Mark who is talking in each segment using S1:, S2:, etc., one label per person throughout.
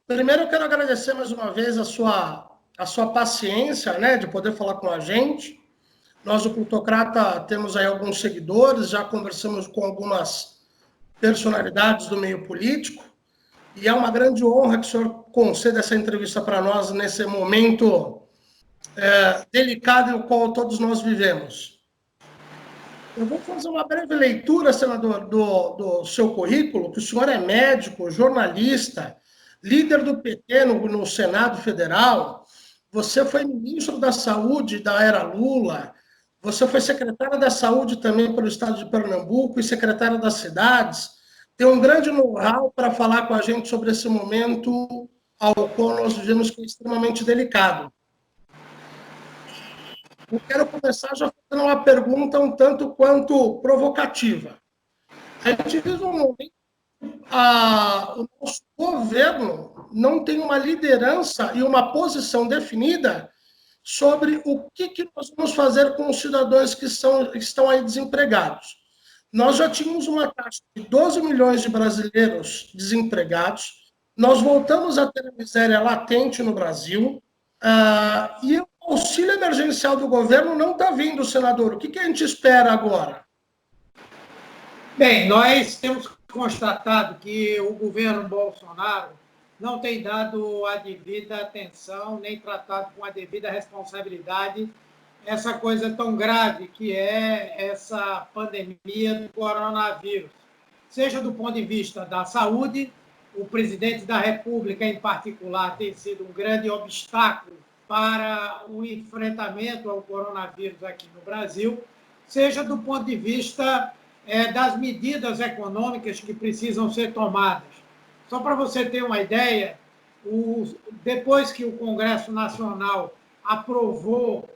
S1: Primeiro, eu quero agradecer mais uma vez a sua paciência, né, de poder falar com a gente. Nós, do Plutocrata, temos aí alguns seguidores, já conversamos com algumas personalidades do meio político, e é uma grande honra que o senhor conceda essa entrevista para nós nesse momento delicado no qual todos nós vivemos. Eu vou fazer uma breve leitura, senador, do seu currículo, que o senhor é médico, jornalista, líder do PT no Senado Federal, você foi ministro da Saúde da era Lula, você foi secretária da Saúde também pelo estado de Pernambuco e secretária das cidades, tem um grande know-how para falar com a gente sobre esse momento ao qual nós vivemos, que é extremamente delicado. Eu quero começar já fazendo uma pergunta um tanto quanto provocativa. A gente vive um momento, o nosso governo não tem uma liderança e uma posição definida sobre o que nós vamos fazer com os cidadãos que estão aí desempregados. Nós já tínhamos uma taxa de 12 milhões de brasileiros desempregados, nós voltamos a ter a miséria latente no Brasil, e o auxílio emergencial do governo não está vindo, senador. O que a gente espera agora?
S2: Bem, nós temos constatado que o governo Bolsonaro não tem dado a devida atenção, nem tratado com a devida responsabilidade essa coisa tão grave que é essa pandemia do coronavírus. Seja do ponto de vista da saúde, o presidente da República, em particular, tem sido um grande obstáculo para o enfrentamento ao coronavírus aqui no Brasil, seja do ponto de vista das medidas econômicas que precisam ser tomadas. Só para você ter uma ideia, depois que o Congresso Nacional aprovou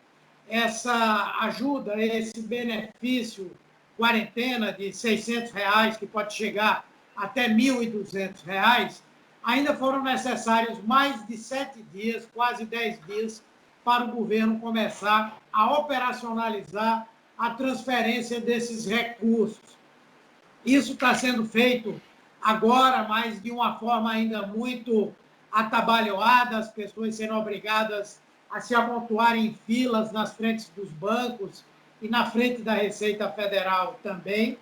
S2: essa ajuda, esse benefício quarentena de R$600, que pode chegar até R$1.200, ainda foram necessários mais de 7 dias, quase 10 dias, para o governo começar a operacionalizar a transferência desses recursos. Isso está sendo feito agora, mas de uma forma ainda muito atabalhoada, as pessoas sendo obrigadas a se amontoarem em filas nas frentes dos bancos e na frente da Receita Federal também.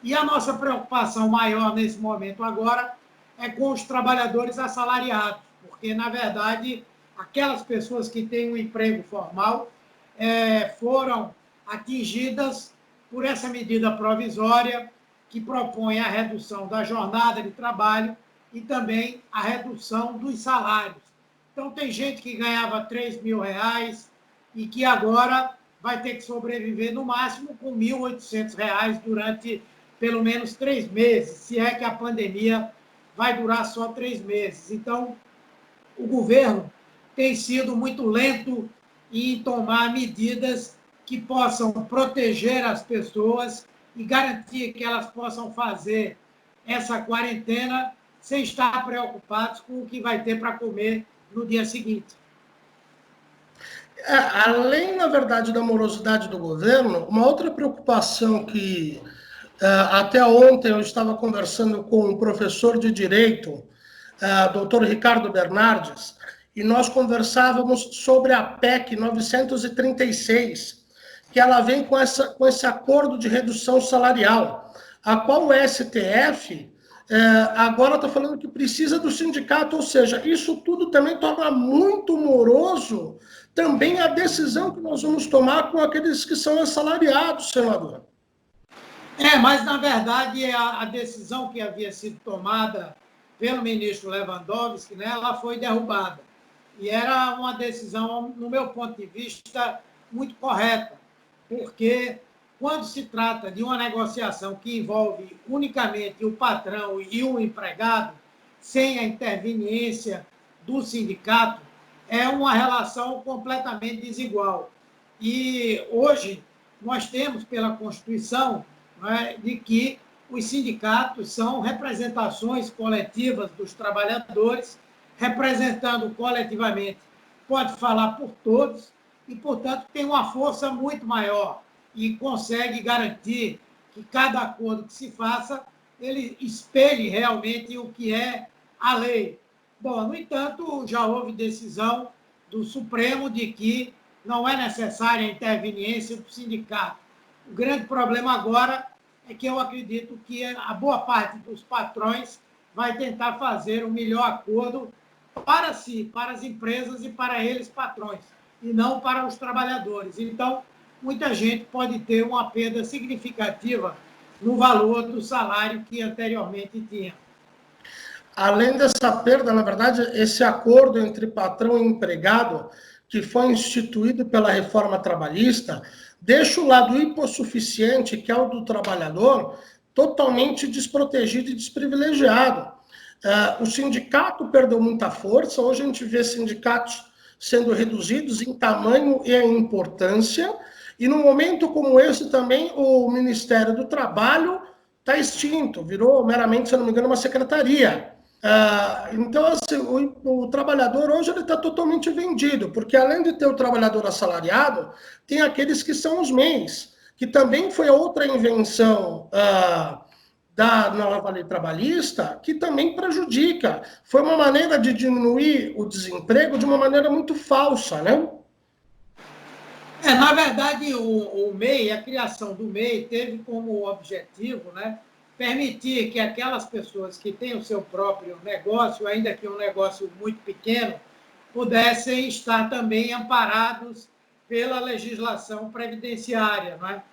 S2: E a nossa preocupação maior nesse momento agora é com os trabalhadores assalariados, porque, na verdade, aquelas pessoas que têm um emprego formal foram atingidas por essa medida provisória que propõe a redução da jornada de trabalho e também a redução dos salários. Então, tem gente que ganhava R$3.000 e que agora vai ter que sobreviver, no máximo, com R$1.800 durante pelo menos 3 meses, se é que a pandemia vai durar só 3 meses. Então, o governo tem sido muito lento em tomar medidas que possam proteger as pessoas e garantir que elas possam fazer essa quarentena sem estar preocupados com o que vai ter para comer no dia seguinte.
S1: Além, na verdade, da morosidade do governo, uma outra preocupação que até ontem eu estava conversando com um professor de Direito, doutor Ricardo Bernardes, e nós conversávamos sobre a PEC 936, que ela vem com esse acordo de redução salarial, a qual o STF agora está falando que precisa do sindicato, ou seja, isso tudo também torna muito moroso também a decisão que nós vamos tomar com aqueles que são assalariados, senador.
S2: Mas, na verdade, a decisão que havia sido tomada pelo ministro Lewandowski, né, ela foi derrubada. E era uma decisão, no meu ponto de vista, muito correta, porque quando se trata de uma negociação que envolve unicamente o patrão e o empregado, sem a interveniência do sindicato, é uma relação completamente desigual. E hoje nós temos, pela Constituição, de que os sindicatos são representações coletivas dos trabalhadores, representando coletivamente, pode falar por todos e, portanto, tem uma força muito maior e consegue garantir que cada acordo que se faça, ele espelhe realmente o que é a lei. Bom, no entanto, já houve decisão do Supremo de que não é necessária a interveniência do sindicato. O grande problema agora é que eu acredito que a boa parte dos patrões vai tentar fazer o melhor acordo para si, para as empresas e para eles, patrões, e não para os trabalhadores. Então, muita gente pode ter uma perda significativa no valor do salário que anteriormente tinha.
S1: Além dessa perda, na verdade, esse acordo entre patrão e empregado, que foi instituído pela reforma trabalhista, deixa o lado hipossuficiente, que é o do trabalhador, totalmente desprotegido e desprivilegiado. O sindicato perdeu muita força, hoje a gente vê sindicatos sendo reduzidos em tamanho e em importância, e num momento como esse também o Ministério do Trabalho está extinto, virou meramente, se não me engano, uma secretaria. Então, assim, o trabalhador hoje ele está totalmente vendido, porque além de ter o trabalhador assalariado, tem aqueles que são os MEIs, que também foi outra invenção da nova lei trabalhista, que também prejudica. Foi uma maneira de diminuir o desemprego de uma maneira muito falsa, né?
S2: Na verdade, o MEI, a criação do MEI, teve como objetivo, né, permitir que aquelas pessoas que têm o seu próprio negócio, ainda que um negócio muito pequeno, pudessem estar também amparados pela legislação previdenciária, não é?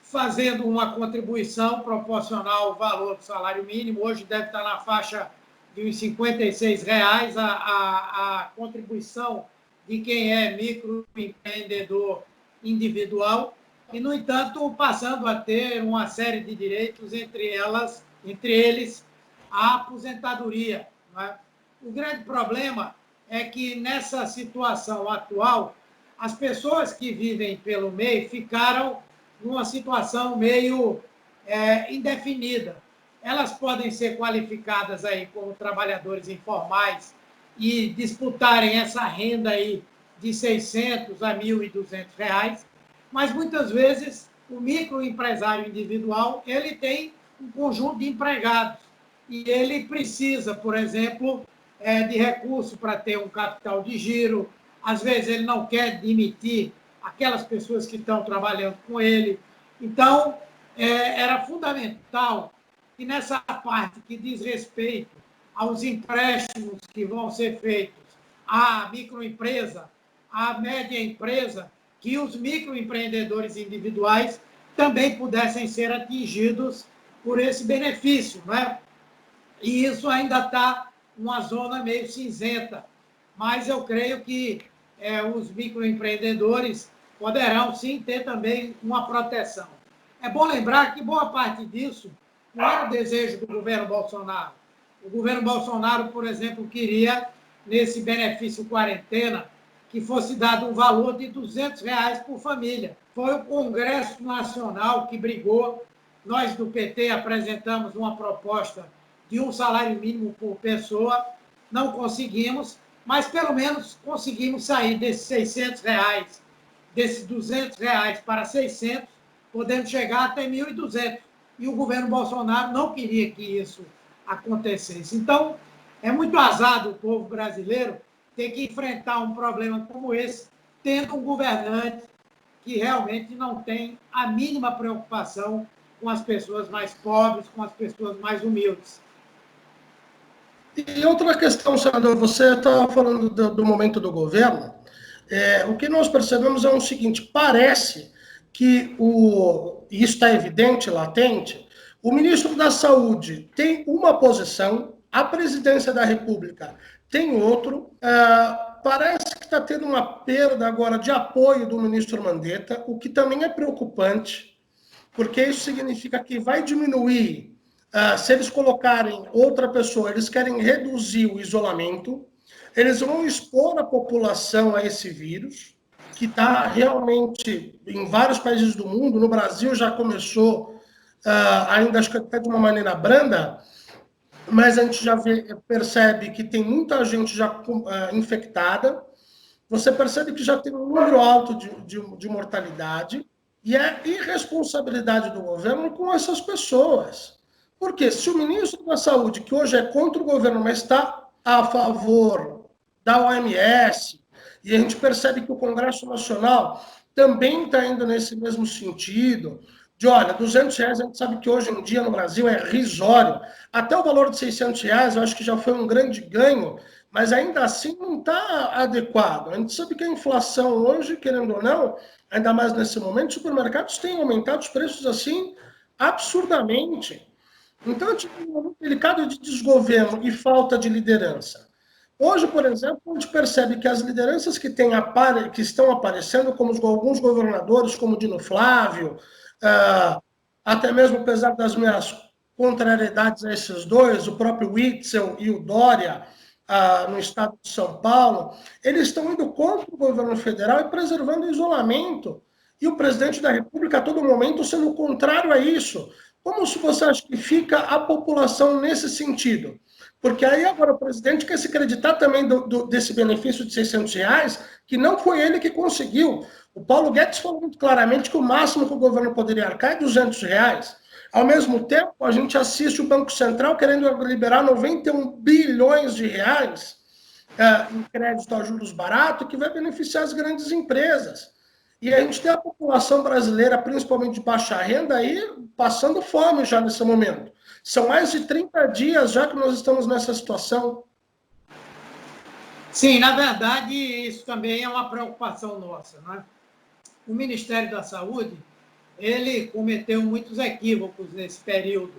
S2: Fazendo uma contribuição proporcional ao valor do salário mínimo. Hoje deve estar na faixa de uns R$56 a contribuição de quem é microempreendedor individual, e, no entanto, passando a ter uma série de direitos, entre eles a aposentadoria. Não é? O grande problema é que, nessa situação atual, as pessoas que vivem pelo MEI ficaram numa situação meio indefinida. Elas podem ser qualificadas aí como trabalhadores informais e disputarem essa renda aí de R$600 a R$1.200, mas muitas vezes o microempresário individual ele tem um conjunto de empregados e ele precisa, por exemplo, de recurso para ter um capital de giro. Às vezes ele não quer demitir aquelas pessoas que estão trabalhando com ele. Então, era fundamental que nessa parte que diz respeito aos empréstimos que vão ser feitos à microempresa, à média empresa, que os microempreendedores individuais também pudessem ser atingidos por esse benefício, né? E isso ainda está uma zona meio cinzenta, mas eu creio que os microempreendedores poderão sim ter também uma proteção. É bom lembrar que boa parte disso não era o desejo do governo Bolsonaro. O governo Bolsonaro, por exemplo, queria, nesse benefício quarentena, que fosse dado um valor de R$200 por família. Foi o Congresso Nacional que brigou. Nós, do PT, apresentamos uma proposta de um salário mínimo por pessoa. Não conseguimos, mas pelo menos conseguimos sair desses R$600, desses R$200 para 600, podendo chegar até 1.200. E o governo Bolsonaro não queria que isso acontecesse. Então, é muito azar o povo brasileiro ter que enfrentar um problema como esse, tendo um governante que realmente não tem a mínima preocupação com as pessoas mais pobres, com as pessoas mais humildes.
S1: E outra questão, senador, você estava falando do momento do governo. O que nós percebemos é o seguinte: parece que e isso está evidente, latente, o ministro da Saúde tem uma posição, a presidência da República tem outro. Parece que está tendo uma perda agora de apoio do ministro Mandetta, o que também é preocupante, porque isso significa que vai diminuir. Se eles colocarem outra pessoa, eles querem reduzir o isolamento, eles vão expor a população a esse vírus, que está realmente em vários países do mundo. No Brasil já começou, ainda acho que até de uma maneira branda, mas a gente já percebe que tem muita gente já infectada. Você percebe que já tem um número alto de mortalidade, e é irresponsabilidade do governo com essas pessoas. Porque se o ministro da Saúde, que hoje é contra o governo, mas está a favor da OMS, e a gente percebe que o Congresso Nacional também está indo nesse mesmo sentido, de, olha, R$200, a gente sabe que hoje em dia no Brasil é risório, até o valor de R$600 eu acho que já foi um grande ganho, mas ainda assim não está adequado. A gente sabe que a inflação hoje, querendo ou não, ainda mais nesse momento, os supermercados têm aumentado os preços assim absurdamente. Então, é um momento delicado de desgoverno e falta de liderança. Hoje, por exemplo, a gente percebe que as lideranças que estão aparecendo, como alguns governadores, como o Dino Flávio, até mesmo apesar das minhas contrariedades a esses dois, o próprio Witzel e o Dória, no estado de São Paulo, eles estão indo contra o governo federal e preservando o isolamento. E o presidente da República, a todo momento, sendo contrário a isso. Como se você acha que fica a população nesse sentido? Porque aí agora o presidente quer se acreditar também desse benefício de R$600, que não foi ele que conseguiu. O Paulo Guedes falou muito claramente que o máximo que o governo poderia arcar é R$200. Ao mesmo tempo, a gente assiste o Banco Central querendo liberar 91 bilhões de reais em crédito a juros baratos, que vai beneficiar as grandes empresas. E a gente tem a população brasileira, principalmente de baixa renda, aí passando fome já nesse momento. São mais de 30 dias já que nós estamos nessa situação.
S2: Sim, na verdade, isso também é uma preocupação nossa, não é? O Ministério da Saúde, ele cometeu muitos equívocos nesse período,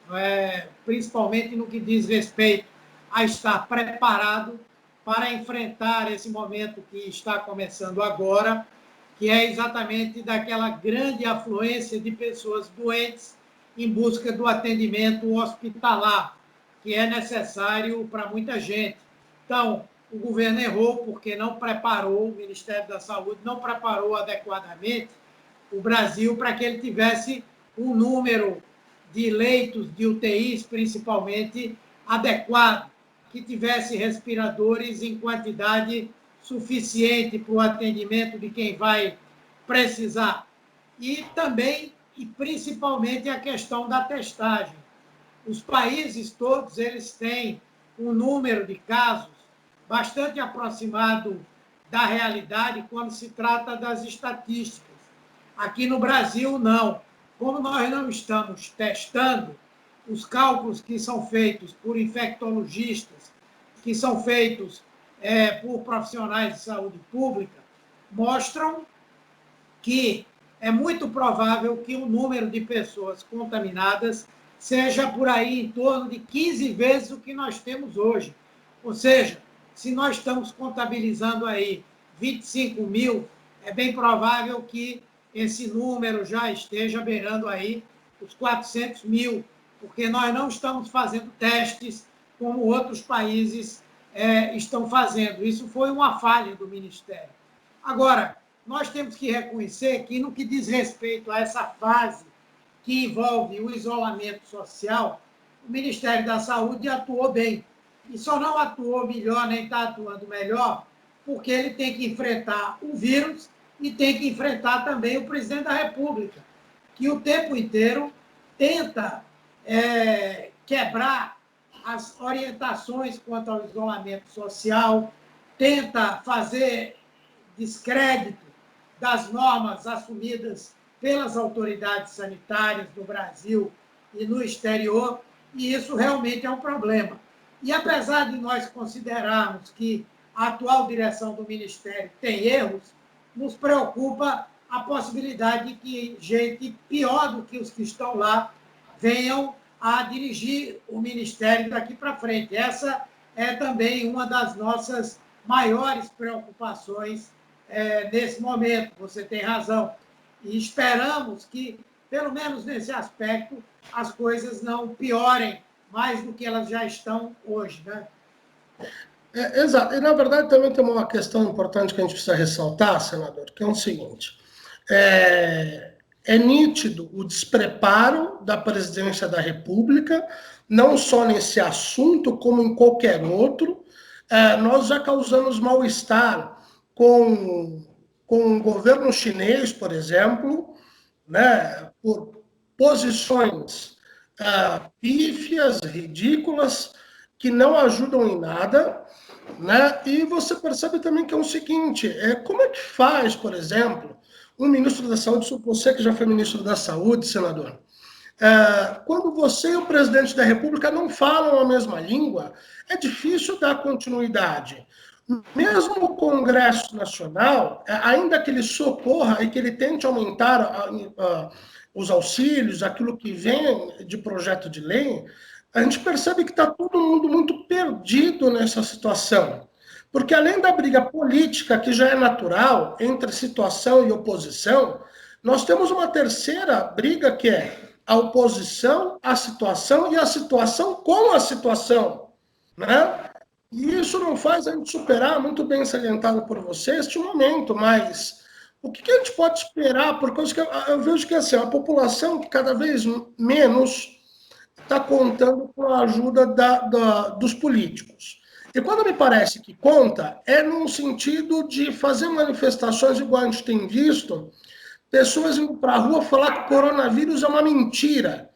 S2: não é? Principalmente no que diz respeito a estar preparado para enfrentar esse momento que está começando agora, que é exatamente daquela grande afluência de pessoas doentes em busca do atendimento hospitalar, que é necessário para muita gente. Então, o governo errou porque não preparou, o Ministério da Saúde não preparou adequadamente o Brasil para que ele tivesse um número de leitos de UTIs, principalmente, adequado, que tivesse respiradores em quantidade suficiente para o atendimento de quem vai precisar. E também, e principalmente, a questão da testagem. Os países todos, eles têm um número de casos bastante aproximado da realidade quando se trata das estatísticas. Aqui no Brasil, não. Como nós não estamos testando, os cálculos que são feitos por infectologistas, que são feitos por profissionais de saúde pública, mostram que é muito provável que o número de pessoas contaminadas seja por aí em torno de 15 vezes o que nós temos hoje. Ou seja, se nós estamos contabilizando aí 25 mil, é bem provável que esse número já esteja beirando aí os 400 mil, porque nós não estamos fazendo testes como outros países estão fazendo. Isso foi uma falha do Ministério. Agora, nós temos que reconhecer que, no que diz respeito a essa fase que envolve o isolamento social, o Ministério da Saúde atuou bem. E só não atuou melhor, nem está atuando melhor, porque ele tem que enfrentar o vírus e tem que enfrentar também o presidente da República, que o tempo inteiro tenta quebrar as orientações quanto ao isolamento social, tenta fazer descrédito das normas assumidas pelas autoridades sanitárias do Brasil e no exterior, e isso realmente é um problema. E apesar de nós considerarmos que a atual direção do Ministério tem erros, nos preocupa a possibilidade de que gente pior do que os que estão lá venham a dirigir o Ministério daqui para frente. Essa é também uma das nossas maiores preocupações nesse momento, você tem razão. E esperamos que, pelo menos nesse aspecto, as coisas não piorem mais do que elas já estão hoje, né?
S1: Exato. E, na verdade, também tem uma questão importante que a gente precisa ressaltar, senador, que é o seguinte. É nítido o despreparo da presidência da República, não só nesse assunto, como em qualquer outro. Nós já causamos mal-estar com o governo chinês, por exemplo, né, por posições pífias, ridículas, que não ajudam em nada, né? E você percebe também que é o seguinte, como é que faz, por exemplo, um ministro da Saúde, você que já foi ministro da Saúde, senador, quando você e o presidente da República não falam a mesma língua, é difícil dar continuidade. Mesmo o Congresso Nacional, ainda que ele socorra e que ele tente aumentar os auxílios, aquilo que vem de projeto de lei, a gente percebe que está todo mundo muito perdido nessa situação. Porque além da briga política, que já é natural, entre situação e oposição, nós temos uma terceira briga que é a oposição à situação e a situação com a situação, né? E isso não faz a gente superar, muito bem salientado por você, este momento, mas o que a gente pode esperar? Por coisa que eu vejo que assim, a população que cada vez menos está contando com a ajuda dos políticos. E quando me parece que conta, é num sentido de fazer manifestações igual a gente tem visto, pessoas indo para a rua falar que o coronavírus é uma mentira.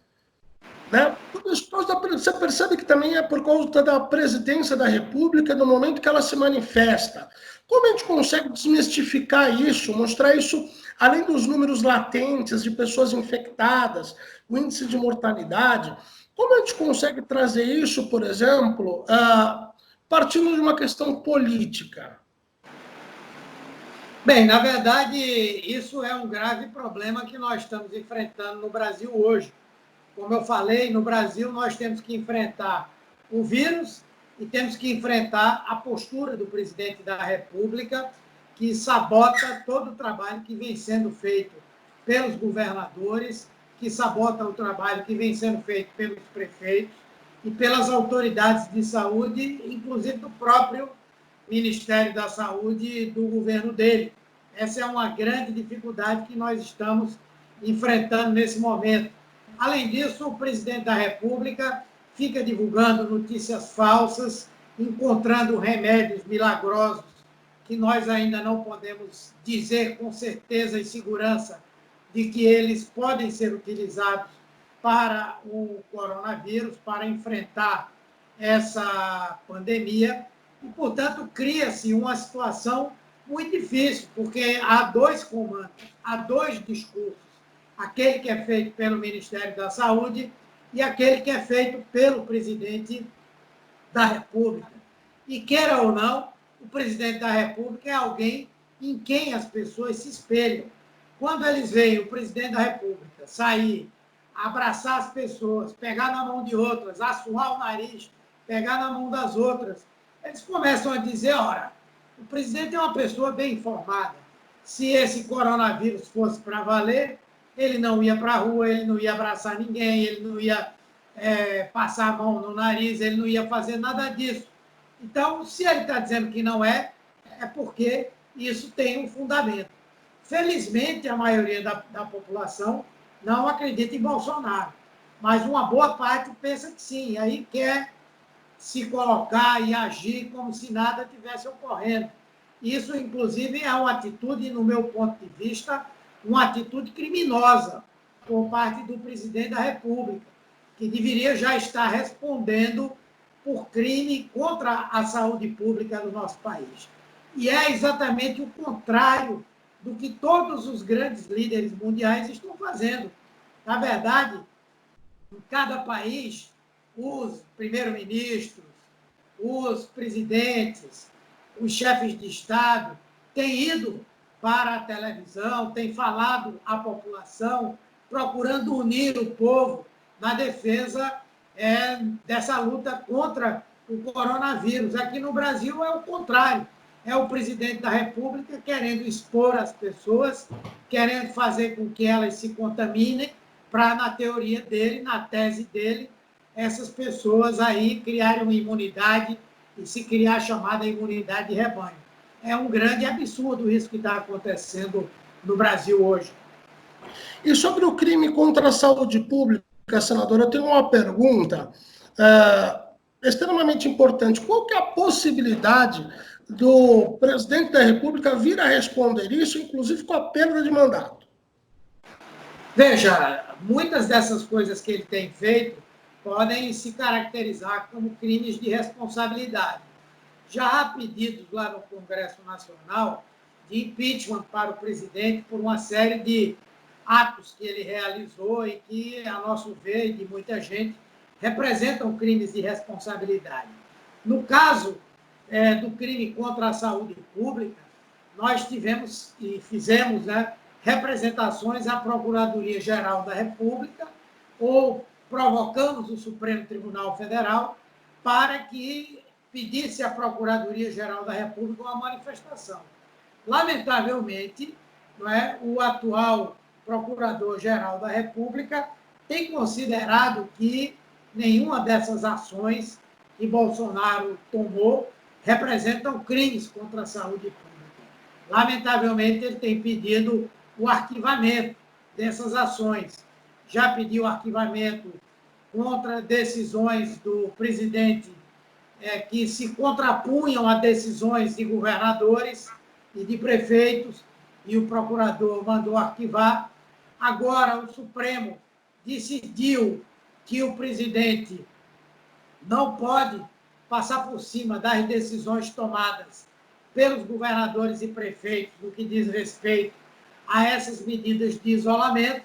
S1: Né? Você percebe que também é por conta da presidência da República, no momento que ela se manifesta. Como a gente consegue desmistificar isso, mostrar isso, além dos números latentes de pessoas infectadas, o índice de mortalidade, como a gente consegue trazer isso, por exemplo, partindo de uma questão política?
S2: Bem, na verdade, isso é um grave problema que nós estamos enfrentando no Brasil hoje. Como eu falei, no Brasil nós temos que enfrentar o vírus e temos que enfrentar a postura do presidente da República, que sabota todo o trabalho que vem sendo feito pelos governadores, que sabota o trabalho que vem sendo feito pelos prefeitos e pelas autoridades de saúde, inclusive do próprio Ministério da Saúde e do governo dele. Essa é uma grande dificuldade que nós estamos enfrentando nesse momento. Além disso, o presidente da República fica divulgando notícias falsas, encontrando remédios milagrosos que nós ainda não podemos dizer com certeza e segurança de que eles podem ser utilizados para o coronavírus, para enfrentar essa pandemia. E, portanto, cria-se uma situação muito difícil, porque há dois comandos, há dois discursos. Aquele que é feito pelo Ministério da Saúde e aquele que é feito pelo presidente da República. E, queira ou não, o presidente da República é alguém em quem as pessoas se espelham. Quando eles veem o presidente da República sair, abraçar as pessoas, pegar na mão de outras, assoar o nariz, pegar na mão das outras, eles começam a dizer, ora, o presidente é uma pessoa bem informada. Se esse coronavírus fosse para valer, ele não ia para a rua, ele não ia abraçar ninguém, ele não ia passar a mão no nariz, ele não ia fazer nada disso. Então, se ele está dizendo que não é porque isso tem um fundamento. Felizmente, a maioria da população não acredita em Bolsonaro, mas uma boa parte pensa que sim, e aí quer se colocar e agir como se nada tivesse ocorrendo. Isso, inclusive, é uma atitude, no meu ponto de vista, uma atitude criminosa por parte do presidente da República, que deveria já estar respondendo por crime contra a saúde pública do nosso país. E é exatamente o contrário do que todos os grandes líderes mundiais estão fazendo. Na verdade, em cada país, os primeiros-ministros, os presidentes, os chefes de Estado têm ido para a televisão, têm falado à população, procurando unir o povo na defesa dessa luta contra o coronavírus. Aqui no Brasil é o contrário. É o presidente da República querendo expor as pessoas, querendo fazer com que elas se contaminem, para, na teoria dele, na tese dele, essas pessoas aí criarem uma imunidade e se criar a chamada imunidade de rebanho. É um grande absurdo isso que está acontecendo no Brasil hoje.
S1: E sobre o crime contra a saúde pública, senador, eu tenho uma pergunta extremamente importante. Qual que é a possibilidade do presidente da República vir a responder isso, inclusive com a perda de mandato?
S2: Veja, muitas dessas coisas que ele tem feito podem se caracterizar como crimes de responsabilidade. Já há pedidos lá no Congresso Nacional de impeachment para o presidente por uma série de atos que ele realizou e que, a nosso ver, e de muita gente, representam crimes de responsabilidade. No caso do crime contra a saúde pública, nós tivemos e fizemos, né, representações à Procuradoria-Geral da República ou provocamos o Supremo Tribunal Federal para que pedisse à Procuradoria-Geral da República uma manifestação. Lamentavelmente, não é, o atual Procurador-Geral da República tem considerado que nenhuma dessas ações que Bolsonaro tomou representam crimes contra a saúde pública. Lamentavelmente, ele tem pedido o arquivamento dessas ações. Já pediu arquivamento contra decisões do presidente que se contrapunham a decisões de governadores e de prefeitos, e o procurador mandou arquivar. Agora, o Supremo decidiu que o presidente não pode passar por cima das decisões tomadas pelos governadores e prefeitos no que diz respeito a essas medidas de isolamento,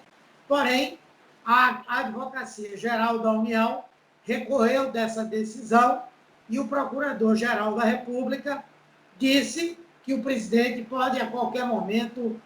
S2: porém, a Advocacia Geral da União recorreu dessa decisão e o Procurador-Geral da República disse que o presidente pode, a qualquer momento,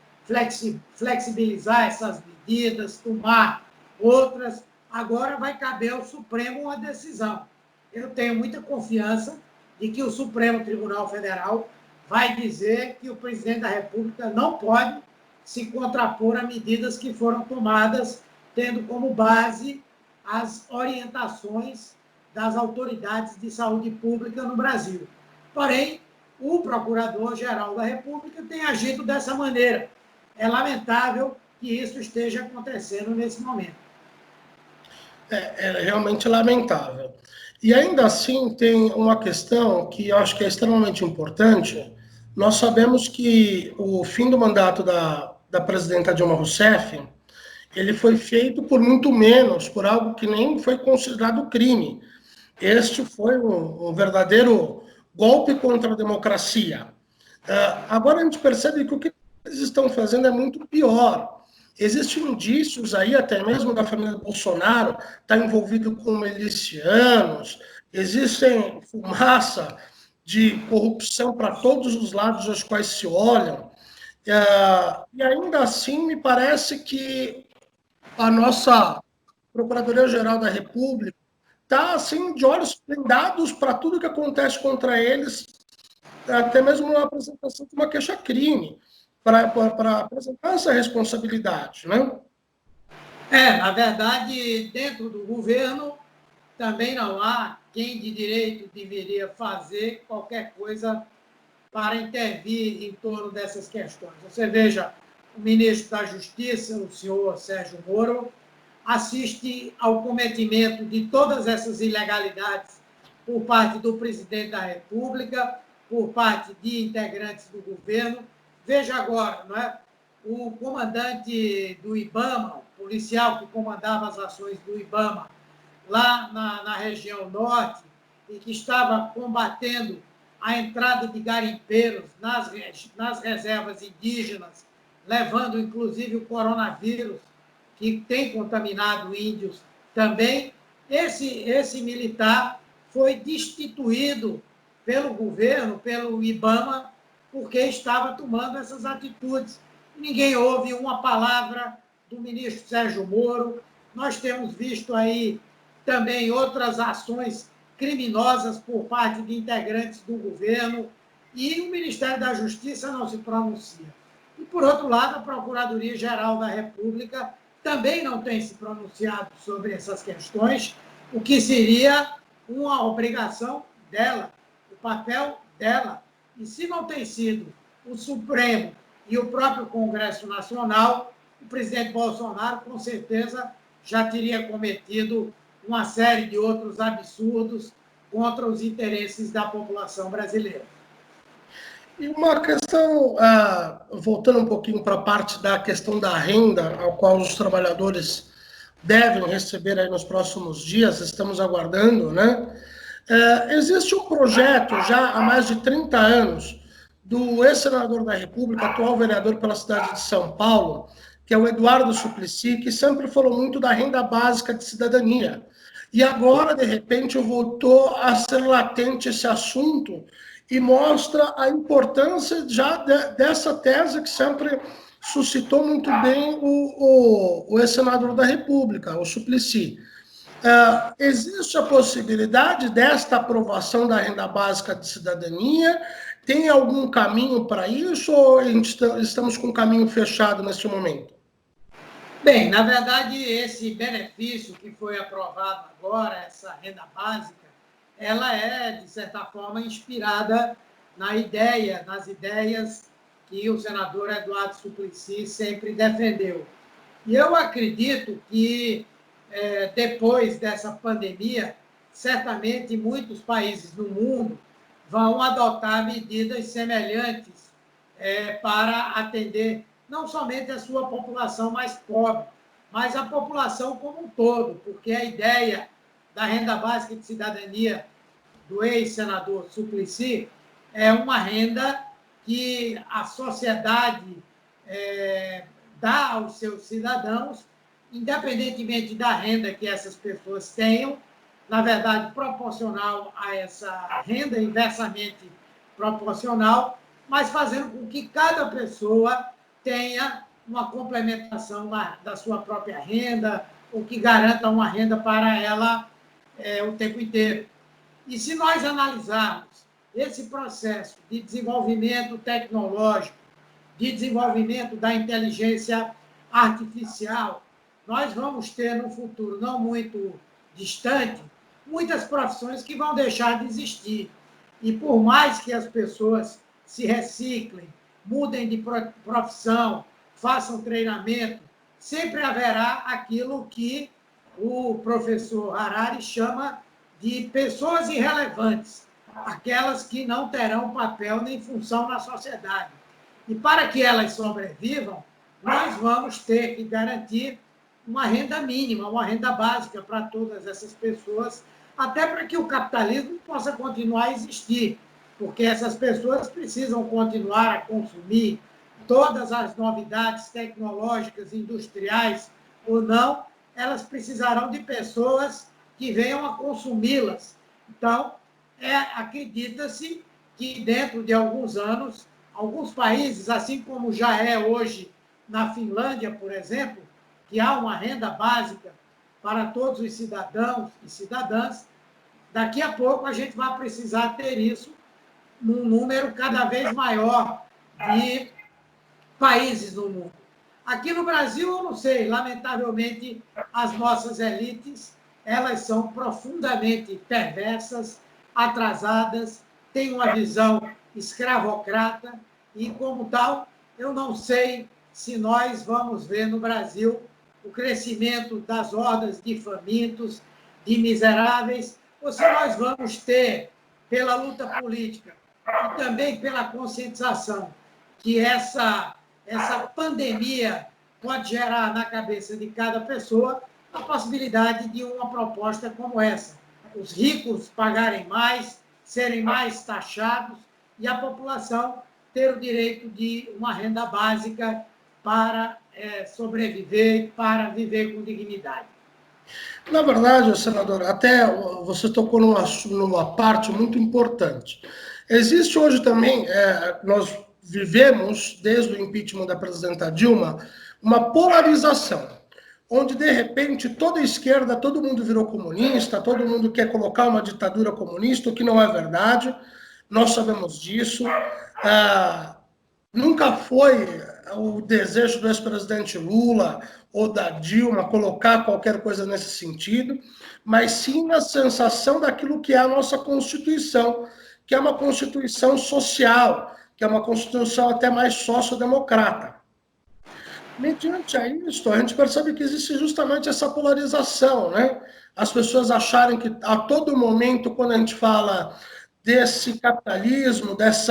S2: flexibilizar essas medidas, tomar outras. Agora vai caber ao Supremo uma decisão. Eu tenho muita confiança de que o Supremo Tribunal Federal vai dizer que o presidente da República não pode se contrapor a medidas que foram tomadas, tendo como base as orientações das autoridades de saúde pública no Brasil. Porém, o Procurador-Geral da República tem agido dessa maneira. É lamentável que isso esteja acontecendo nesse momento.
S1: É realmente lamentável. E ainda assim tem uma questão que eu acho que é extremamente importante. Nós sabemos que o fim do mandato da presidenta Dilma Rousseff, ele foi feito por muito menos, por algo que nem foi considerado crime. Este foi um verdadeiro golpe contra a democracia. Agora a gente percebe que o que eles estão fazendo é muito pior. Existem indícios aí, até mesmo da família Bolsonaro, está envolvido com milicianos, existem fumaça de corrupção para todos os lados aos quais se olham. E ainda assim, me parece que a nossa Procuradoria-Geral da República está assim, de olhos vendados para tudo que acontece contra eles, até mesmo na apresentação de uma queixa-crime, para apresentar essa responsabilidade, né?
S2: Na verdade, dentro do governo, também não há quem de direito deveria fazer qualquer coisa para intervir em torno dessas questões. Você veja, o ministro da Justiça, o senhor Sérgio Moro, assiste ao cometimento de todas essas ilegalidades por parte do presidente da República, por parte de integrantes do governo. Veja agora, não é? O comandante do IBAMA, o policial que comandava as ações do IBAMA, lá na região norte, e que estava combatendo a entrada de garimpeiros nas reservas indígenas, levando inclusive o coronavírus, que tem contaminado índios também. Esse militar foi destituído pelo governo, pelo IBAMA, porque estava tomando essas atitudes. Ninguém ouve uma palavra do ministro Sérgio Moro. Nós temos visto aí também outras ações criminosas por parte de integrantes do governo, e o Ministério da Justiça não se pronuncia. E, por outro lado, a Procuradoria-Geral da República também não tem se pronunciado sobre essas questões, o que seria uma obrigação dela, o papel dela. E se não tem sido o Supremo e o próprio Congresso Nacional, o presidente Bolsonaro, com certeza, já teria cometido uma série de outros absurdos contra os interesses da população brasileira.
S1: E uma questão, voltando um pouquinho para a parte da questão da renda, ao qual os trabalhadores devem receber aí nos próximos dias, estamos aguardando, né? Existe um projeto já há mais de 30 anos do ex-senador da República, atual vereador pela cidade de São Paulo, que é o Eduardo Suplicy, que sempre falou muito da renda básica de cidadania. E agora, de repente, voltou a ser latente esse assunto e mostra a importância já dessa tese que sempre suscitou muito bem o ex-senador da República, o Suplicy. Existe a possibilidade desta aprovação da renda básica de cidadania? Tem algum caminho para isso ou estamos com um caminho fechado neste momento?
S2: Bem, na verdade, esse benefício que foi aprovado agora, essa renda básica, ela é, de certa forma, inspirada nas ideias que o senador Eduardo Suplicy sempre defendeu. E eu acredito que, depois dessa pandemia, certamente muitos países no mundo vão adotar medidas semelhantes para atender não somente a sua população mais pobre, mas a população como um todo, porque a ideia da renda básica de cidadania do ex-senador Suplicy é uma renda que a sociedade dá aos seus cidadãos, independentemente da renda que essas pessoas tenham, na verdade, proporcional a essa renda, inversamente proporcional, mas fazendo com que cada pessoa tenha uma complementação da sua própria renda, ou que garanta uma renda para ela o tempo inteiro. E se nós analisarmos esse processo de desenvolvimento tecnológico, de desenvolvimento da inteligência artificial, nós vamos ter, no futuro não muito distante, muitas profissões que vão deixar de existir. E por mais que as pessoas se reciclem, mudem de profissão, façam treinamento, sempre haverá aquilo que o professor Harari chama de pessoas irrelevantes, aquelas que não terão papel nem função na sociedade. E para que elas sobrevivam, nós vamos ter que garantir uma renda mínima, uma renda básica para todas essas pessoas, até para que o capitalismo possa continuar a existir, porque essas pessoas precisam continuar a consumir todas as novidades tecnológicas, industriais ou não, elas precisarão de pessoas que venham a consumi-las. Então, acredita-se que dentro de alguns anos, alguns países, assim como já é hoje na Finlândia, por exemplo, que há uma renda básica para todos os cidadãos e cidadãs, daqui a pouco a gente vai precisar ter isso num número cada vez maior de países no mundo. Aqui no Brasil, eu não sei, lamentavelmente, as nossas elites, elas são profundamente perversas, atrasadas, têm uma visão escravocrata e, como tal, eu não sei se nós vamos ver no Brasil o crescimento das hordas de famintos, de miseráveis, ou se nós vamos ter, pela luta política e também pela conscientização que essa pandemia pode gerar na cabeça de cada pessoa, a possibilidade de uma proposta como essa. Os ricos pagarem mais, serem mais taxados e a população ter o direito de uma renda básica para sobreviver, para viver com dignidade.
S1: Na verdade, senador, até você tocou numa parte muito importante. Existe hoje também, nós vivemos, desde o impeachment da presidenta Dilma, uma polarização, onde, de repente, toda a esquerda, todo mundo virou comunista, todo mundo quer colocar uma ditadura comunista, o que não é verdade, nós sabemos disso. Nunca foi o desejo do ex-presidente Lula ou da Dilma colocar qualquer coisa nesse sentido, mas sim a sensação daquilo que é a nossa Constituição, que é uma Constituição social, que é uma Constituição até mais sociodemocrata. Mediante a isso, a gente percebe que existe justamente essa polarização, né? As pessoas acharem que a todo momento, quando a gente fala desse capitalismo, das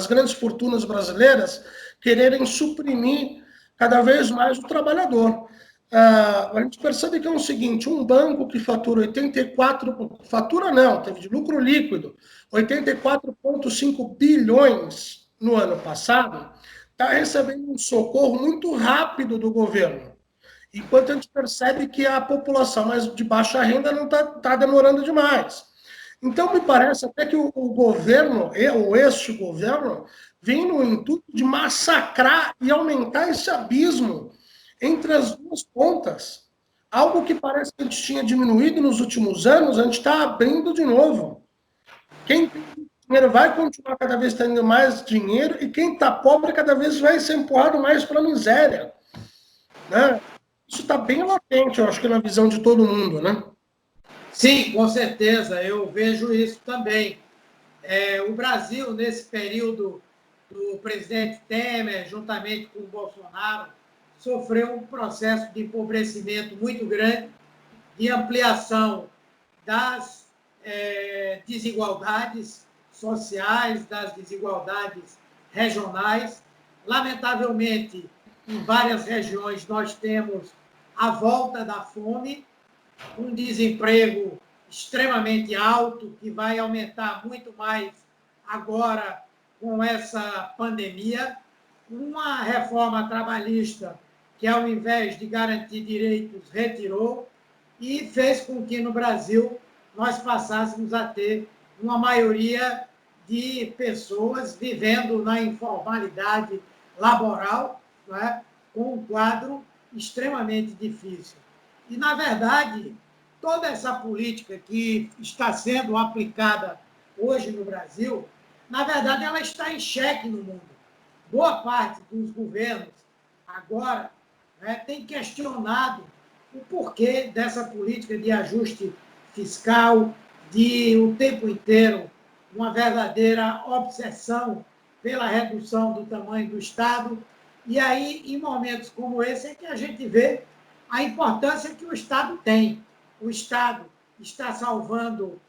S1: grandes fortunas brasileiras, quererem suprimir cada vez mais o trabalhador. a gente percebe que é o seguinte, um banco que fatura 84, fatura não, teve de lucro líquido, 84,5 bilhões no ano passado, está recebendo um socorro muito rápido do governo. Enquanto a gente percebe que a população mais de baixa renda não está demorando demais. Então, me parece até que o governo, ou este governo, vem no intuito de massacrar e aumentar esse abismo entre as duas pontas. Algo que parece que a gente tinha diminuído nos últimos anos, a gente está abrindo de novo. Quem tem dinheiro vai continuar cada vez tendo mais dinheiro e quem está pobre cada vez vai ser empurrado mais para a miséria. Né? Isso está bem latente, eu acho que na visão de todo mundo, né?
S2: Sim, com certeza, eu vejo isso também. O Brasil, nesse período do presidente Temer, juntamente com o Bolsonaro, sofreu um processo de empobrecimento muito grande, de ampliação das desigualdades sociais, das desigualdades regionais. Lamentavelmente, em várias regiões, nós temos a volta da fome, um desemprego extremamente alto, que vai aumentar muito mais agora com essa pandemia, uma reforma trabalhista que, ao invés de garantir direitos, retirou e fez com que, no Brasil, nós passássemos a ter uma maioria de pessoas vivendo na informalidade laboral, não é? Com um quadro extremamente difícil. E, na verdade, toda essa política que está sendo aplicada hoje no Brasil, na verdade, ela está em xeque no mundo. Boa parte dos governos agora, né, tem questionado o porquê dessa política de ajuste fiscal, de o tempo inteiro uma verdadeira obsessão pela redução do tamanho do Estado. E aí, em momentos como esse, é que a gente vê a importância que o Estado tem. O Estado está salvando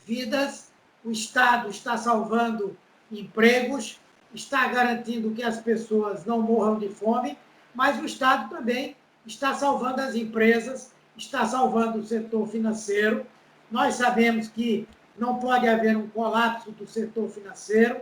S2: vidas, o Estado está salvando empregos, está garantindo que as pessoas não morram de fome, mas o Estado também está salvando as empresas, está salvando o setor financeiro. Nós sabemos que não pode haver um colapso do setor financeiro,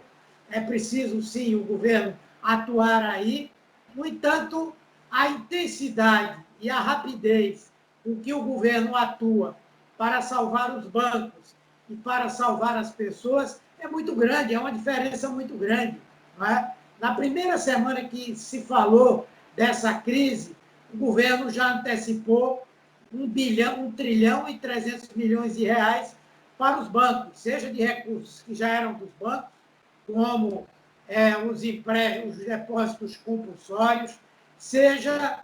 S2: é preciso, sim, o governo atuar aí. No entanto, a intensidade e a rapidez com que o governo atua para salvar os bancos e para salvar as pessoas é muito grande, é uma diferença muito grande. Não é? Na primeira semana que se falou dessa crise, o governo já antecipou 1 trilhão e 300 milhões de reais para os bancos, seja de recursos que já eram dos bancos, como os empréstimos, os depósitos compulsórios, seja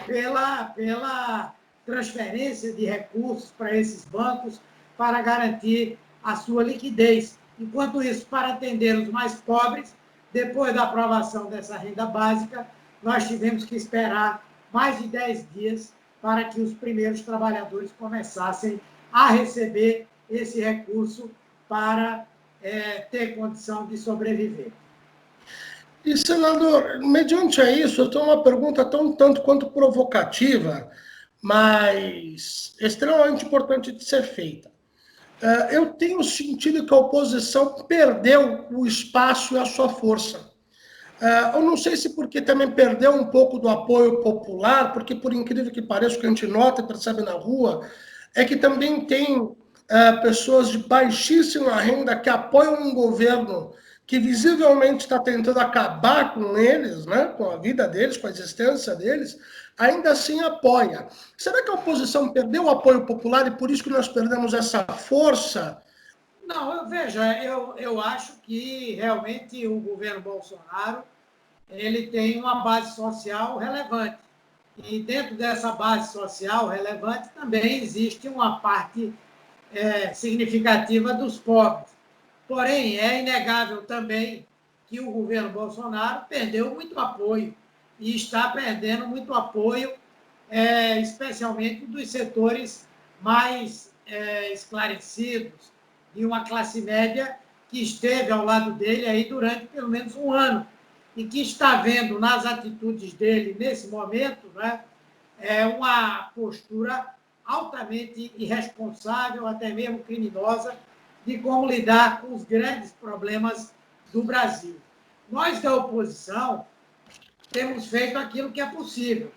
S2: pela transferência de recursos para esses bancos para garantir a sua liquidez. Enquanto isso, para atender os mais pobres, depois da aprovação dessa renda básica, nós tivemos que esperar mais de 10 dias para que os primeiros trabalhadores começassem a receber esse recurso para ter condição de sobreviver.
S1: E, senador, mediante a isso, eu tenho uma pergunta tão tanto quanto provocativa, mas extremamente importante de ser feita. Eu tenho sentido que a oposição perdeu o espaço e a sua força. Eu não sei se porque também perdeu um pouco do apoio popular, porque, por incrível que pareça, o que a gente nota e percebe na rua é que também tem pessoas de baixíssima renda que apoiam um governo que visivelmente está tentando acabar com eles, né, com a vida deles, com a existência deles, ainda assim apoia. Será que a oposição perdeu o apoio popular e por isso que nós perdemos essa força?
S2: Não, veja, eu acho que realmente o governo Bolsonaro ele tem uma base social relevante. E dentro dessa base social relevante também existe uma parte significativa dos pobres. Porém, é inegável também que o governo Bolsonaro perdeu muito apoio e está perdendo muito apoio, especialmente dos setores mais esclarecidos, de uma classe média que esteve ao lado dele aí durante pelo menos um ano e que está vendo nas atitudes dele, nesse momento, né, uma postura altamente irresponsável, até mesmo criminosa, de como lidar com os grandes problemas do Brasil. Nós, da oposição, temos feito aquilo que é possível.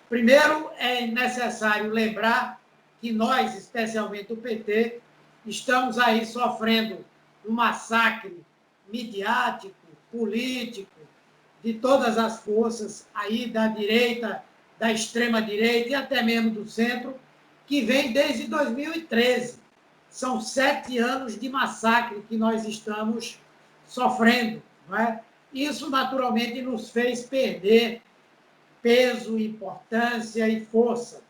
S2: Primeiro, é necessário lembrar que nós, especialmente o PT, estamos aí sofrendo um massacre midiático, político, de todas as forças aí da direita, da extrema-direita e até mesmo do centro, que vem desde 2013. São 7 anos de massacre que nós estamos sofrendo. Não é? Isso, naturalmente, nos fez perder peso, importância e força.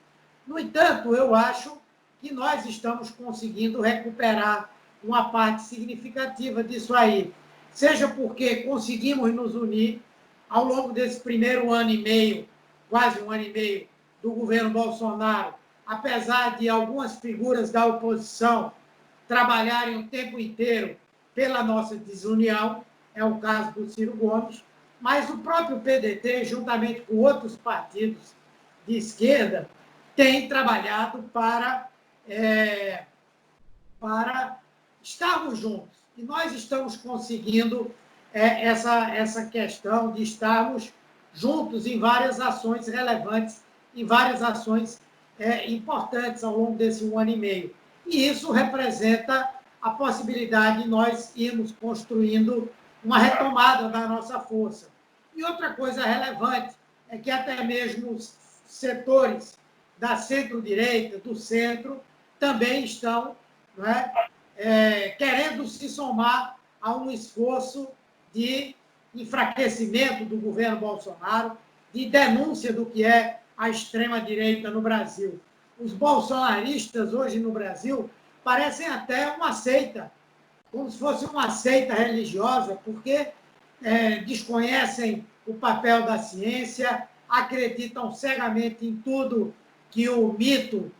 S2: No entanto, eu acho que nós estamos conseguindo recuperar uma parte significativa disso aí, seja porque conseguimos nos unir ao longo desse primeiro ano e meio, quase um ano e meio, do governo Bolsonaro, apesar de algumas figuras da oposição trabalharem o tempo inteiro pela nossa desunião, é o caso do Ciro Gomes, mas o próprio PDT, juntamente com outros partidos de esquerda, tem trabalhado para estarmos juntos. E nós estamos conseguindo essa questão de estarmos juntos em várias ações relevantes, em várias ações importantes ao longo desse 1 ano e meio. E isso representa a possibilidade de nós irmos construindo uma retomada da nossa força. E outra coisa relevante é que até mesmo os setores da centro-direita, do centro, também estão querendo se somar a um esforço de enfraquecimento do governo Bolsonaro, de denúncia do que é a extrema-direita no Brasil. Os bolsonaristas hoje no Brasil parecem até uma seita, como se fosse uma seita religiosa, porque desconhecem o papel da ciência, acreditam cegamente em tudo que o mito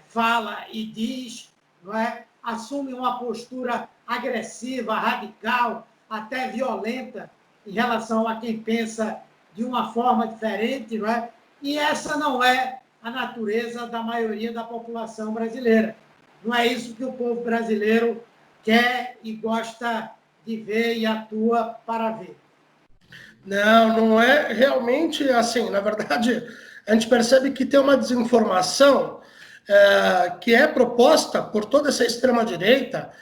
S2: fala e diz, não é? Assumem uma postura agressiva, radical, até violenta em relação a quem pensa de uma forma diferente, não é? E essa não é a natureza da maioria da população brasileira. Não é isso que o povo brasileiro quer e gosta de ver e atua para ver.
S1: Não é realmente assim. Na verdade, a gente percebe que tem uma desinformação que é proposta por toda essa extrema-direita,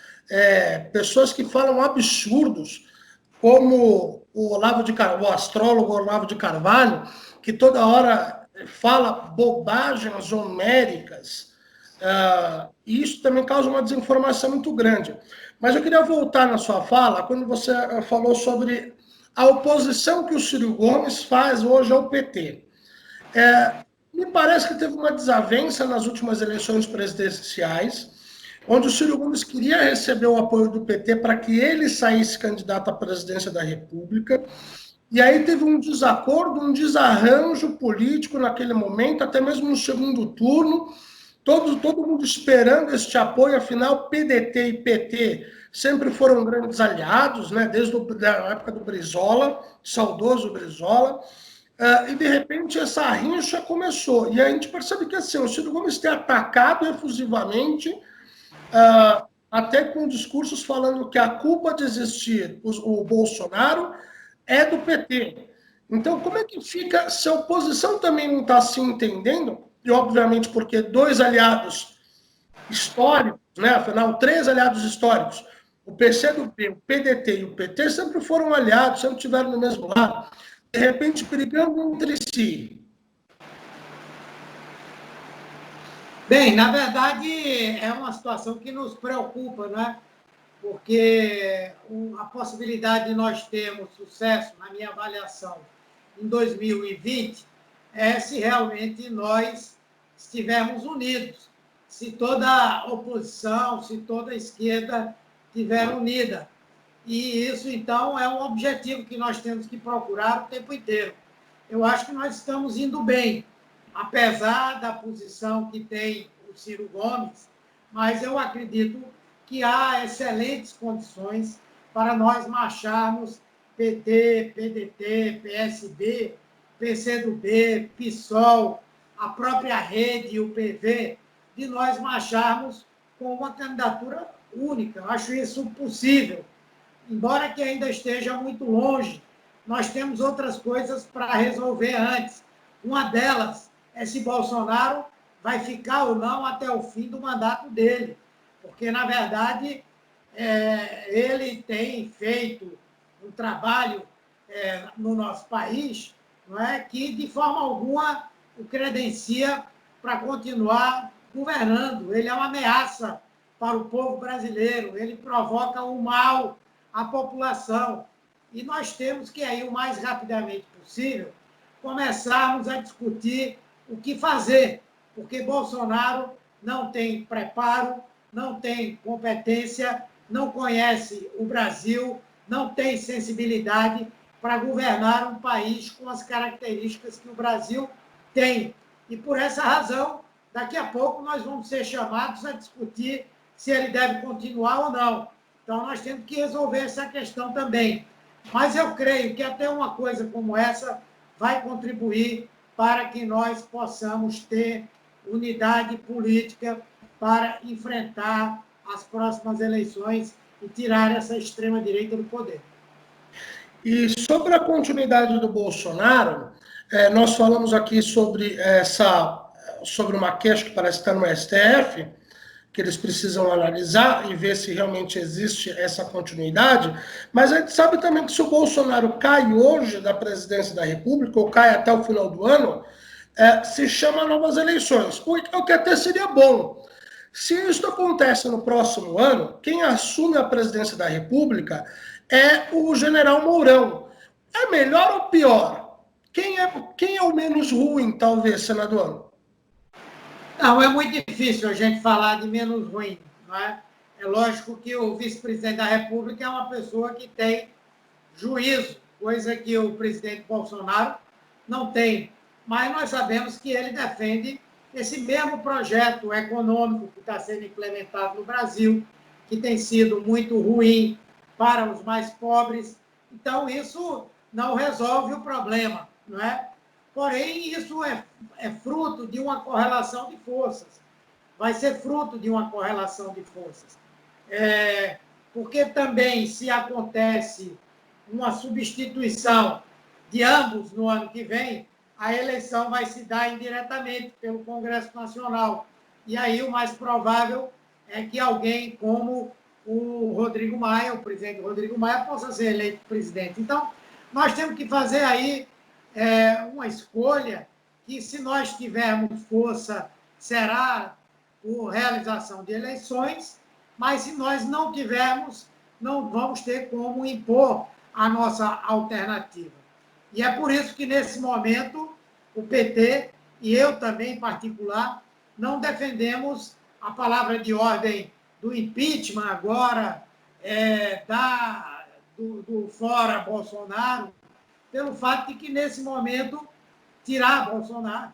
S1: pessoas que falam absurdos, como o astrólogo Olavo de Carvalho, que toda hora fala bobagens homéricas, e isso também causa uma desinformação muito grande. Mas eu queria voltar na sua fala, quando você falou sobre a oposição que o Ciro Gomes faz hoje ao PT. Me parece que teve uma desavença nas últimas eleições presidenciais, onde o Ciro Gomes queria receber o apoio do PT para que ele saísse candidato à presidência da República, e aí teve um desacordo, um desarranjo político naquele momento, até mesmo no segundo turno, todo mundo esperando este apoio, afinal, PDT e PT sempre foram grandes aliados, né, desde a época do Brizola, saudoso Brizola, e de repente essa rincha começou. E a gente percebe que assim, o Ciro Gomes tem atacado efusivamente, até com discursos falando que a culpa de existir o Bolsonaro é do PT. Então, como é que fica se a oposição também não está se entendendo? E, obviamente, porque 2 aliados históricos, né? Afinal, 3 aliados históricos, o PCdoB, o PDT e o PT sempre foram aliados, sempre estiveram no mesmo lado, de repente brigando entre si.
S2: Bem, na verdade, é uma situação que nos preocupa, né? Porque a possibilidade de nós termos sucesso, na minha avaliação, em 2020, é se realmente nós estivermos unidos, se toda a oposição, se toda a esquerda estiver unida. E isso, então, é um objetivo que nós temos que procurar o tempo inteiro. Eu acho que nós estamos indo bem, apesar da posição que tem o Ciro Gomes, mas eu acredito que há excelentes condições para nós marcharmos PT, PDT, PSB, PCdoB, PSOL, a própria rede e o PV, de nós marcharmos com uma candidatura única. Eu acho isso possível, embora que ainda esteja muito longe. Nós temos outras coisas para resolver antes. Uma delas é se Bolsonaro vai ficar ou não até o fim do mandato dele, porque, na verdade, ele tem feito um trabalho no nosso país, não é, que, de forma alguma, o credencia para continuar governando. Ele é uma ameaça para o povo brasileiro, ele provoca o mal à população. E nós temos que, aí, o mais rapidamente possível, começarmos a discutir o que fazer, porque Bolsonaro não tem preparo, não tem competência, não conhece o Brasil, não tem sensibilidade para governar um país com as características que o Brasil tem. E, por essa razão, daqui a pouco nós vamos ser chamados a discutir se ele deve continuar ou não. Então, nós temos que resolver essa questão também. Mas eu creio que até uma coisa como essa vai contribuir para que nós possamos ter unidade política para enfrentar as próximas eleições e tirar essa extrema-direita do poder.
S1: E sobre a continuidade do Bolsonaro, nós falamos aqui sobre uma queixa que parece estar no STF, que eles precisam analisar e ver se realmente existe essa continuidade, mas a gente sabe também que se o Bolsonaro cai hoje da presidência da República, ou cai até o final do ano, se chama novas eleições, o que até seria bom. Se isso acontece no próximo ano, quem assume a presidência da República é o general Mourão. É melhor ou pior? Quem é o menos ruim, talvez, senador?
S2: Não, é muito difícil a gente falar de menos ruim, não é? É lógico que o vice-presidente da República é uma pessoa que tem juízo, coisa que o presidente Bolsonaro não tem. Mas nós sabemos que ele defende esse mesmo projeto econômico que está sendo implementado no Brasil, que tem sido muito ruim para os mais pobres. Então, isso não resolve o problema, não é? Porém, isso é fruto de uma correlação de forças. Vai ser fruto de uma correlação de forças. Porque também, se acontece uma substituição de ambos no ano que vem, a eleição vai se dar indiretamente pelo Congresso Nacional. E aí o mais provável é que alguém como o Rodrigo Maia, o presidente Rodrigo Maia, possa ser eleito presidente. Então, nós temos que fazer aí uma escolha que, se nós tivermos força, será por realização de eleições, mas se nós não tivermos, não vamos ter como impor a nossa alternativa. E é por isso que, nesse momento, o PT, e eu também, em particular, não defendemos a palavra de ordem do impeachment agora, do fora Bolsonaro, pelo fato de que, nesse momento, tirar Bolsonaro,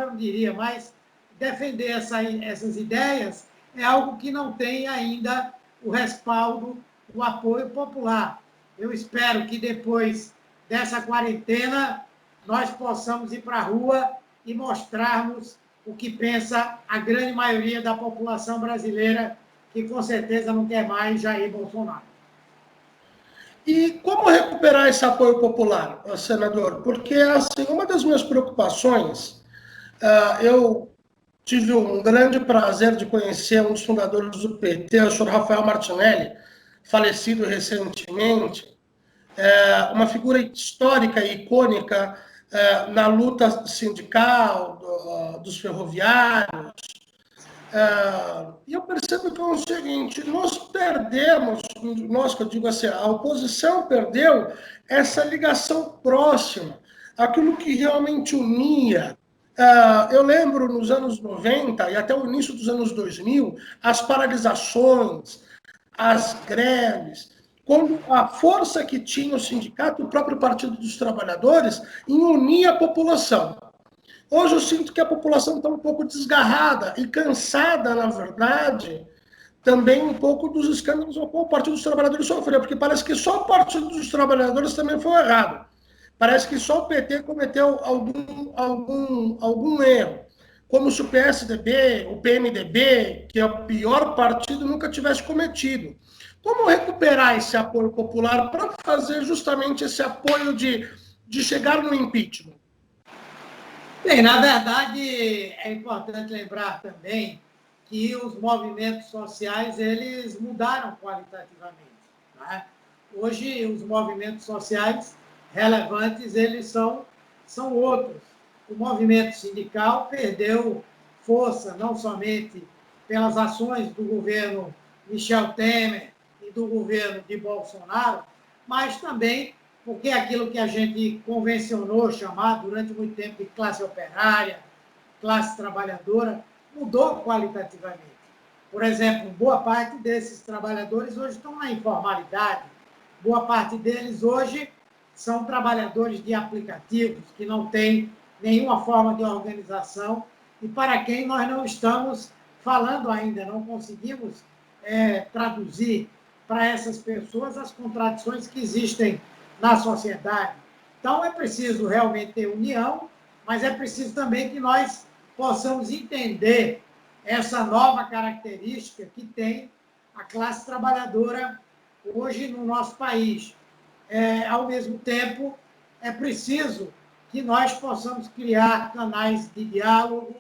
S2: eu não diria, mas defender essas ideias é algo que não tem ainda o respaldo, o apoio popular. Eu espero que, depois dessa quarentena, nós possamos ir para a rua e mostrarmos o que pensa a grande maioria da população brasileira, que com certeza não quer mais Jair Bolsonaro.
S1: E como recuperar esse apoio popular, senador? Porque, assim, uma das minhas preocupações, eu tive um grande prazer de conhecer um dos fundadores do PT, o senhor Rafael Martinelli, falecido recentemente, uma figura histórica e icônica na luta sindical dos ferroviários. E eu percebo que é o seguinte: nós perdemos, que eu digo assim, a oposição perdeu essa ligação próxima, aquilo que realmente unia. Eu lembro nos anos 90 e até o início dos anos 2000, as paralisações, as greves, quando a força que tinha o sindicato, o próprio Partido dos Trabalhadores, em unir a população. Hoje eu sinto que a população está um pouco desgarrada e cansada, na verdade, também um pouco dos escândalos ao qual o Partido dos Trabalhadores sofreu, porque parece que só o Partido dos Trabalhadores também foi errado. Parece que só o PT cometeu algum erro. Como se o PSDB, o PMDB, que é o pior partido, nunca tivesse cometido. Como recuperar esse apoio popular para fazer justamente esse apoio de chegar no impeachment?
S2: Bem, na verdade, é importante lembrar também que os movimentos sociais eles mudaram qualitativamente. Né? Hoje, os movimentos sociais relevantes eles são outros. O movimento sindical perdeu força não somente pelas ações do governo Michel Temer e do governo de Bolsonaro, mas também porque aquilo que a gente convencionou chamar durante muito tempo de classe operária, classe trabalhadora, mudou qualitativamente. Por exemplo, boa parte desses trabalhadores hoje estão na informalidade, boa parte deles hoje são trabalhadores de aplicativos que não têm nenhuma forma de organização e para quem nós não estamos falando ainda, não conseguimos traduzir para essas pessoas as contradições que existem na sociedade. Então, é preciso realmente ter união, mas é preciso também que nós possamos entender essa nova característica que tem a classe trabalhadora hoje no nosso país. Ao mesmo tempo, é preciso que nós possamos criar canais de diálogo,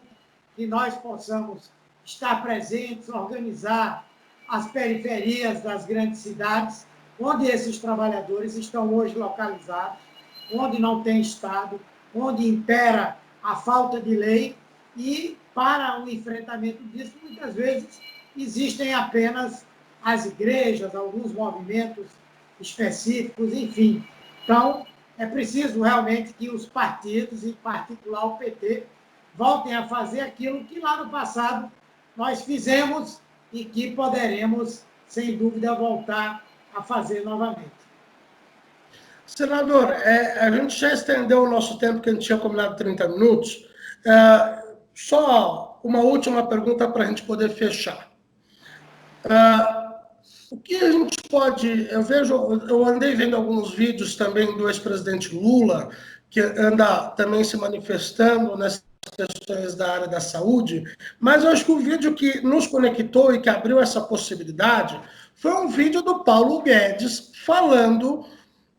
S2: que nós possamos estar presentes, organizar as periferias das grandes cidades, onde esses trabalhadores estão hoje localizados, onde não tem Estado, onde impera a falta de lei, e para o enfrentamento disso, muitas vezes, existem apenas as igrejas, alguns movimentos específicos, enfim. Então, é preciso realmente que os partidos, em particular o PT, voltem a fazer aquilo que lá no passado nós fizemos e que poderemos, sem dúvida, voltar a fazer novamente.
S1: Senador, a gente já estendeu o nosso tempo, que a gente tinha combinado 30 minutos. Só uma última pergunta para a gente poder fechar. O que a gente pode... Eu andei vendo alguns vídeos também do ex-presidente Lula, que anda também se manifestando nessas questões da área da saúde, mas eu acho que o vídeo que nos conectou e que abriu essa possibilidade foi um vídeo do Paulo Guedes falando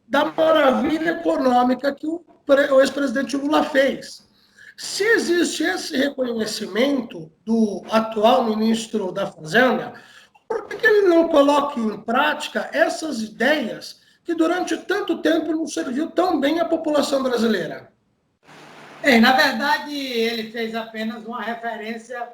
S1: da maravilha econômica que o ex-presidente Lula fez. Se existe esse reconhecimento do atual ministro da Fazenda, por que ele não coloca em prática essas ideias que durante tanto tempo não serviu tão bem à população brasileira?
S2: Na verdade, ele fez apenas uma referência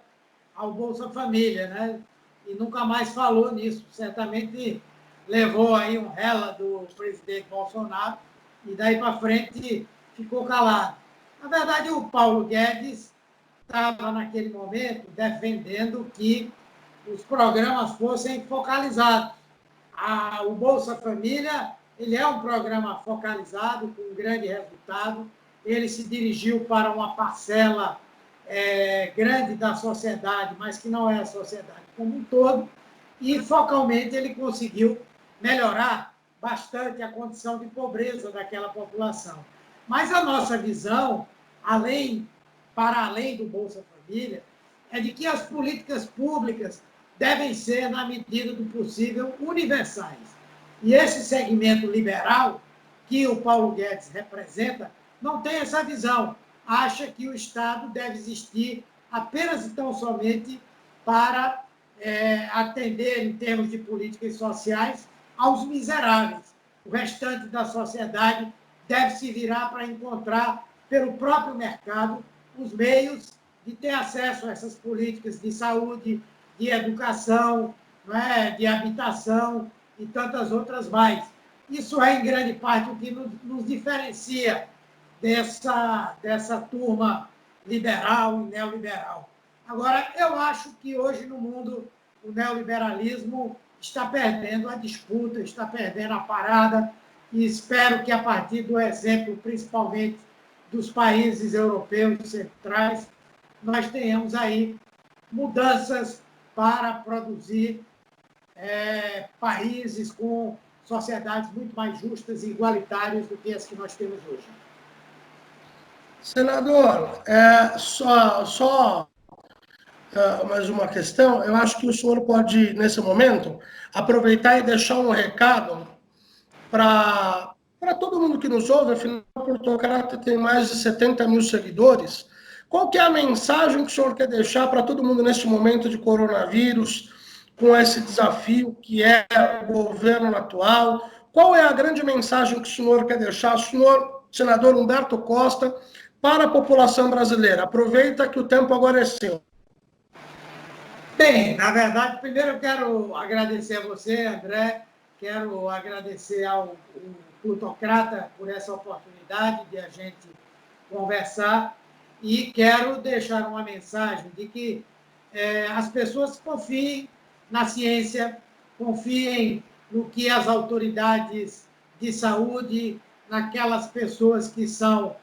S2: ao Bolsa Família, né? E nunca mais falou nisso. Certamente levou aí um rela do presidente Bolsonaro e daí para frente ficou calado. Na verdade, o Paulo Guedes estava naquele momento defendendo que os programas fossem focalizados. O Bolsa Família ele é um programa focalizado, com um grande resultado. Ele se dirigiu para uma parcela grande da sociedade, mas que não é a sociedade como um todo, e focalmente ele conseguiu melhorar bastante a condição de pobreza daquela população. Mas a nossa visão, para além do Bolsa Família, é de que as políticas públicas devem ser, na medida do possível, universais. E esse segmento liberal, que o Paulo Guedes representa, não tem essa visão. Acha que o Estado deve existir apenas e tão somente para atender, em termos de políticas sociais, aos miseráveis. O restante da sociedade deve se virar para encontrar, pelo próprio mercado, os meios de ter acesso a essas políticas de saúde, de educação, de habitação e tantas outras mais. Isso é, em grande parte, o que nos diferencia dessa turma liberal e neoliberal. Agora, eu acho que hoje no mundo o neoliberalismo está perdendo a disputa, está perdendo a parada, e espero que, a partir do exemplo, principalmente dos países europeus centrais, nós tenhamos aí mudanças para produzir países com sociedades muito mais justas e igualitárias do que as que nós temos hoje.
S1: Senador, mais uma questão. Eu acho que o senhor pode, nesse momento, aproveitar e deixar um recado para todo mundo que nos ouve. Afinal, o Plutocrata tem mais de 70 mil seguidores. Qual que é a mensagem que o senhor quer deixar para todo mundo neste momento de coronavírus, com esse desafio que é o governo atual? Qual é a grande mensagem que o senhor quer deixar, senhor senador Humberto Costa, para a população brasileira? Aproveita que o tempo agora é seu.
S2: Bem, na verdade, primeiro eu quero agradecer a você, André, quero agradecer ao Plutocrata por essa oportunidade de a gente conversar e quero deixar uma mensagem de que as pessoas confiem na ciência, confiem no que as autoridades de saúde, naquelas pessoas que são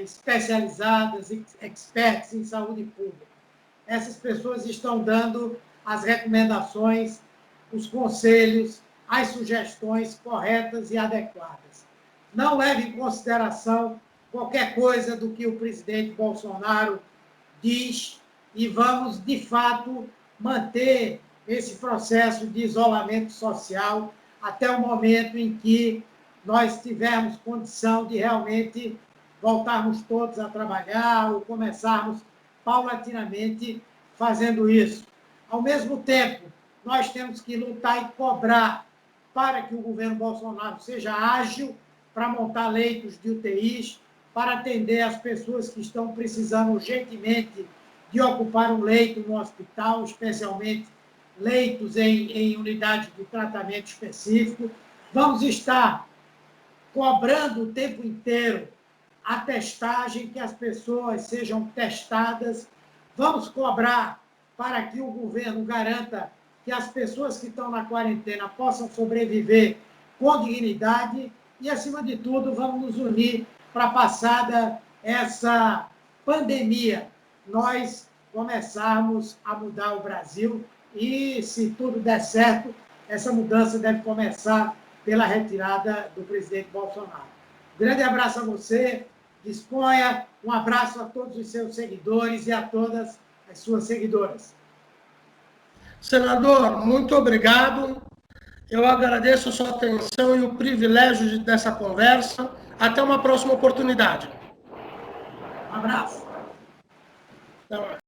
S2: especializadas e experts em saúde pública. Essas pessoas estão dando as recomendações, os conselhos, as sugestões corretas e adequadas. Não leve em consideração qualquer coisa do que o presidente Bolsonaro diz e vamos, de fato, manter esse processo de isolamento social até o momento em que nós tivermos condição de realmente voltarmos todos a trabalhar ou começarmos paulatinamente fazendo isso. Ao mesmo tempo, nós temos que lutar e cobrar para que o governo Bolsonaro seja ágil para montar leitos de UTIs, para atender as pessoas que estão precisando urgentemente de ocupar um leito no hospital, especialmente leitos em unidade de tratamento específico. Vamos estar cobrando o tempo inteiro a testagem, que as pessoas sejam testadas. Vamos cobrar para que o governo garanta que as pessoas que estão na quarentena possam sobreviver com dignidade e, acima de tudo, vamos nos unir para, passada essa pandemia, nós começarmos a mudar o Brasil e, se tudo der certo, essa mudança deve começar pela retirada do presidente Bolsonaro. Grande abraço a você, disponha, um abraço a todos os seus seguidores e a todas as suas seguidoras.
S1: Senador, muito obrigado. Eu agradeço a sua atenção e o privilégio dessa conversa. Até uma próxima oportunidade.
S2: Um abraço.
S1: Até mais.